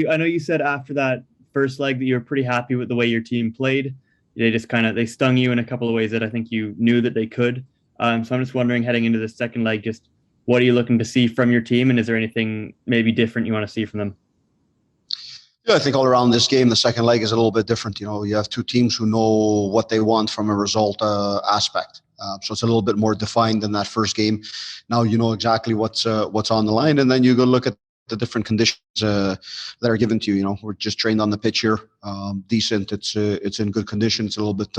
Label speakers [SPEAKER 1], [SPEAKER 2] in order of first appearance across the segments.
[SPEAKER 1] I know you said after that first leg that you were pretty happy with the way your team played. They stung you in a couple of ways that I think you knew that they could. So I'm just wondering, heading into the second leg, just what are you looking to see from your team, and is there anything maybe different you want to see from them?
[SPEAKER 2] Yeah, I think all around this game, the second leg is a little bit different. You have two teams who know what they want from a result aspect. So it's a little bit more defined than that first game. Now you know exactly what's on the line, and then you go look at the different conditions that are given to you. We're just trained on the pitch here, decent. It's in good condition. It's a little bit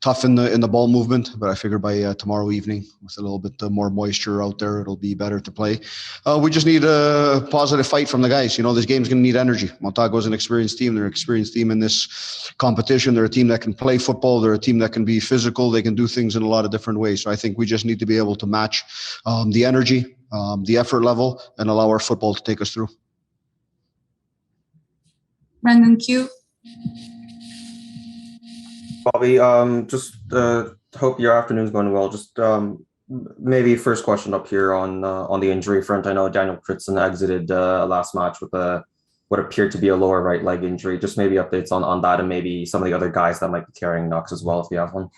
[SPEAKER 2] tough in the ball movement, but I figure by tomorrow evening, with a little bit more moisture out there, it'll be better to play. We just need a positive fight from the guys. This game's going to need energy. Motagua is an experienced team. They're an experienced team in this competition. They're a team that can play football. They're a team that can be physical. They can do things in a lot of different ways. So I think we just need to be able to match the energy, the effort level, and allow our football to take us through.
[SPEAKER 3] Brandon Q.
[SPEAKER 4] Bobby, just hope your afternoon's going well. Just maybe first question up here on the injury front. I know Daniel Tristan exited last match with what appeared to be a lower right leg injury. Just maybe updates on that, and maybe some of the other guys that might be carrying knocks as well, if you have one.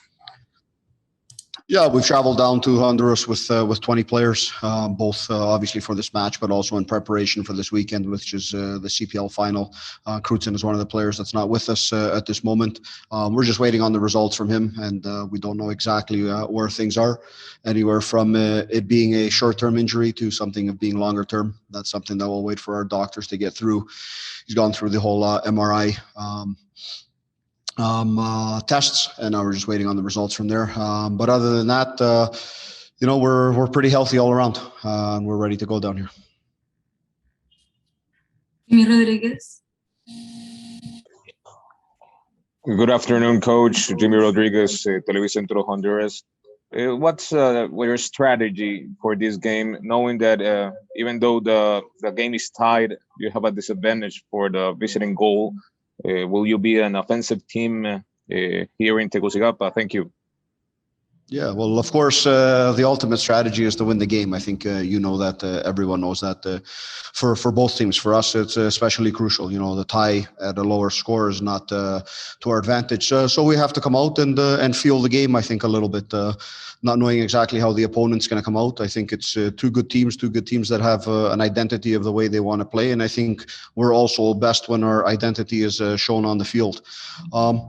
[SPEAKER 2] Yeah, we've traveled down to Honduras with 20 players, both obviously for this match, but also in preparation for this weekend, which is the CPL final. Crutzen is one of the players that's not with us at this moment. We're just waiting on the results from him, and we don't know exactly where things are. Anywhere from it being a short-term injury to something of being longer term. That's something that we'll wait for our doctors to get through. He's gone through the whole MRI tests, and now we're just waiting on the results from there. But other than that, we're pretty healthy all around, and we're ready to go down here.
[SPEAKER 3] Jimmy Rodriguez.
[SPEAKER 5] Good afternoon, Coach. Jimmy Rodriguez, Televicentro Honduras. What's your strategy for this game, knowing that even though the game is tied, you have a disadvantage for the visiting goal? Will you be an offensive team here in Tegucigalpa? Thank you.
[SPEAKER 2] Yeah, well, of course, the ultimate strategy is to win the game. I think that everyone knows that for both teams. For us, it's especially crucial. The tie at a lower score is not to our advantage. So we have to come out and feel the game, I think, a little bit, not knowing exactly how the opponent's going to come out. I think it's two good teams that have an identity of the way they want to play. And I think we're also best when our identity is shown on the field.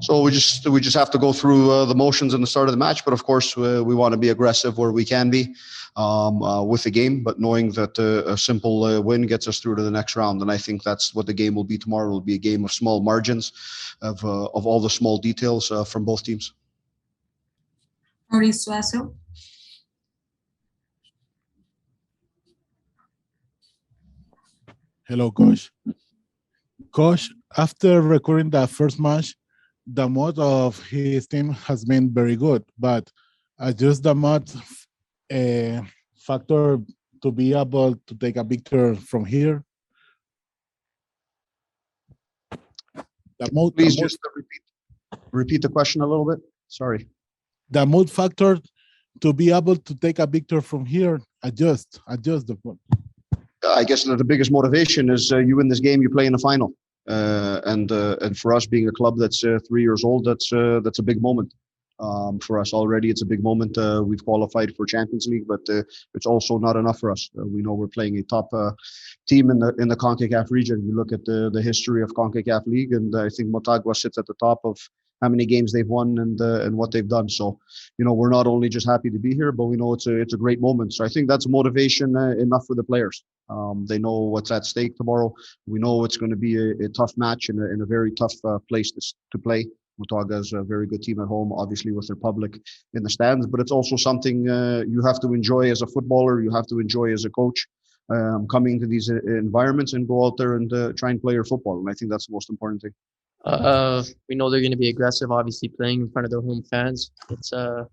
[SPEAKER 2] So we just have to go through the motions in the start of the match. But of course, we want to be aggressive where we can be with the game, but knowing that a simple win gets us through to the next round. And I think that's what the game will be tomorrow. It will be a game of small margins, of all the small details from both teams.
[SPEAKER 3] Mauricio.
[SPEAKER 6] Hello, Coach. Coach, after recording the first match, the mood of his team has been very good, but just the mood factor to be able to take a victory from here.
[SPEAKER 2] Please just repeat the question a little bit. Sorry.
[SPEAKER 6] The mood factor to be able to take a victory from here, adjust the point.
[SPEAKER 2] I guess the biggest motivation is you win this game, you play in the final. And for us, being a club that's 3 years old, that's a big moment. For us already, it's a big moment. We've qualified for Champions League, but it's also not enough for us. We know we're playing a top team in the Concacaf region. You look at the history of Concacaf League, and I think Motagua sits at the top of how many games they've won and what they've done. So, we're not only just happy to be here, but we know it's a great moment. So I think that's motivation enough for the players. They know what's at stake tomorrow. We know it's going to be a tough match in a very tough place to play. Motagua is a very good team at home, obviously with their public in the stands, but it's also something you have to enjoy as a footballer. You have to enjoy as a coach, coming to these environments and go out there and try and play your football. And I think that's the most important thing.
[SPEAKER 7] We know they're going to be aggressive, obviously playing in front of their home fans. It's going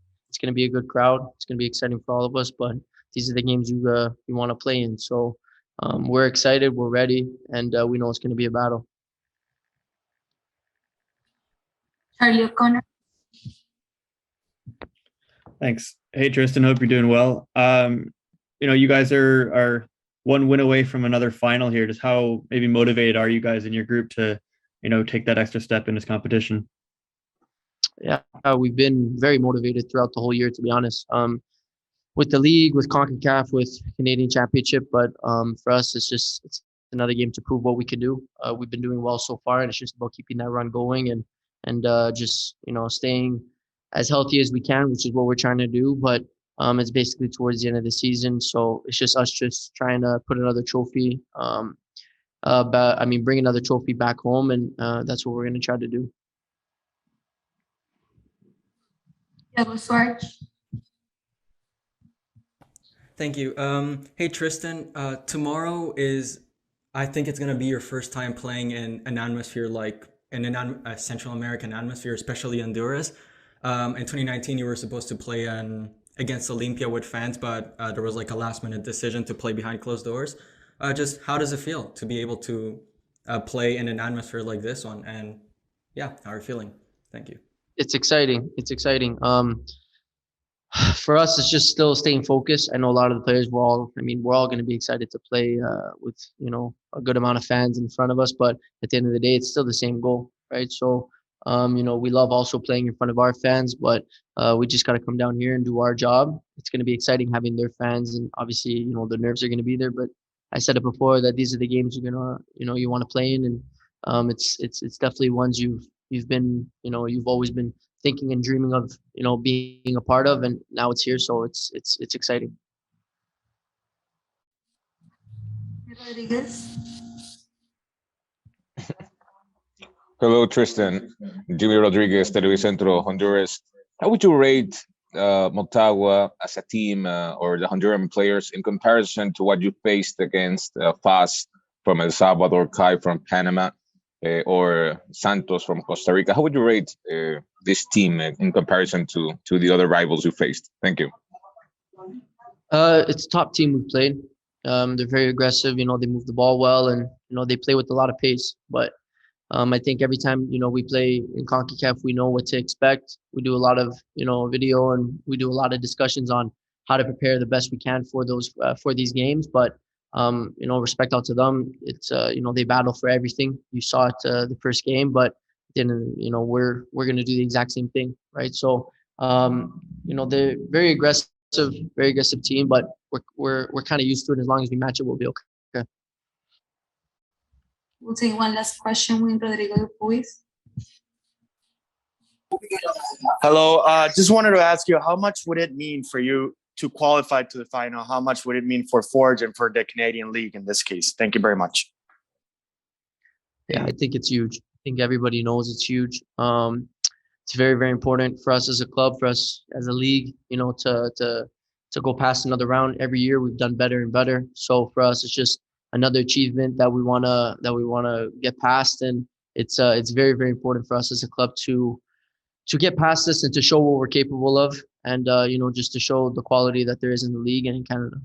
[SPEAKER 7] to be a good crowd. It's going to be exciting for all of us, but these are the games you want to play in. So we're excited, we're ready, and we know it's going to be a battle.
[SPEAKER 3] Charlie O'Connor.
[SPEAKER 1] Thanks. Hey, Tristan, hope you're doing well. You guys are one win away from another final here. Just how maybe motivated are you guys in your group to, take that extra step in this competition?
[SPEAKER 7] Yeah, we've been very motivated throughout the whole year, to be honest. With the league, with Concacaf, with Canadian Championship, but for us, it's another game to prove what we can do. We've been doing well so far, and it's just about keeping that run going and just staying as healthy as we can, which is what we're trying to do. But it's basically towards the end of the season, so it's just us just trying to put another trophy. Bring another trophy back home, and that's what we're going to try to do.
[SPEAKER 8] Thank you. Hey, Tristan, tomorrow I think it's going to be your first time playing in an atmosphere like in a Central American atmosphere, especially Honduras. In 2019, you were supposed to play against Olympia with fans, but there was like a last-minute decision to play behind closed doors. Just how does it feel to be able to play in an atmosphere like this one? And yeah, how are you feeling? Thank you.
[SPEAKER 7] It's exciting. It's exciting. For us, it's just still staying focused. I know a lot of the players, we're all going to be excited to play with, a good amount of fans in front of us. But at the end of the day, it's still the same goal, right? So, we love also playing in front of our fans, but we just got to come down here and do our job. It's going to be exciting having their fans, and obviously, the nerves are going to be there. But I said it before that these are the games you're gonna, you want to play in, and it's definitely ones you've been, you've always been thinking and dreaming of, being a part of, and now it's here, so it's exciting.
[SPEAKER 3] Rodriguez.
[SPEAKER 5] Hello, Tristan. Jimmy Rodriguez, Televicentro, Honduras. How would you rate Motagua as a team or the Honduran players in comparison to what you faced against FAS from El Salvador, Kai from Panama, or Santos from Costa Rica? How would you rate this team in comparison to the other rivals you faced? Thank you.
[SPEAKER 7] It's a top team we've played. They're very aggressive. They move the ball well, and they play with a lot of pace. But I think every time we play in CONCACAF, we know what to expect. We do a lot of video, and we do a lot of discussions on how to prepare the best we can for these games. But respect out to them. It's they battle for everything. You saw it the first game, but then we're going to do the exact same thing, right? So they're very aggressive team, but we're kind of used to it. As long as we match it, we'll be okay.
[SPEAKER 3] We'll take one last question with Rodrigo Puis.
[SPEAKER 9] Hello. Just wanted to ask you, how much would it mean for you to qualify to the final? How much would it mean for Forge and for the Canadian League in this case? Thank you very much.
[SPEAKER 7] Yeah, I think it's huge. I think everybody knows it's huge. It's very, very important for us as a club, for us as a league, to go past another round. Every year we've done better and better. So for us, it's just another achievement that we wanna get past, and it's very, very important for us as a club to get past this and to show what we're capable of, and just to show the quality that there is in the league and in Canada.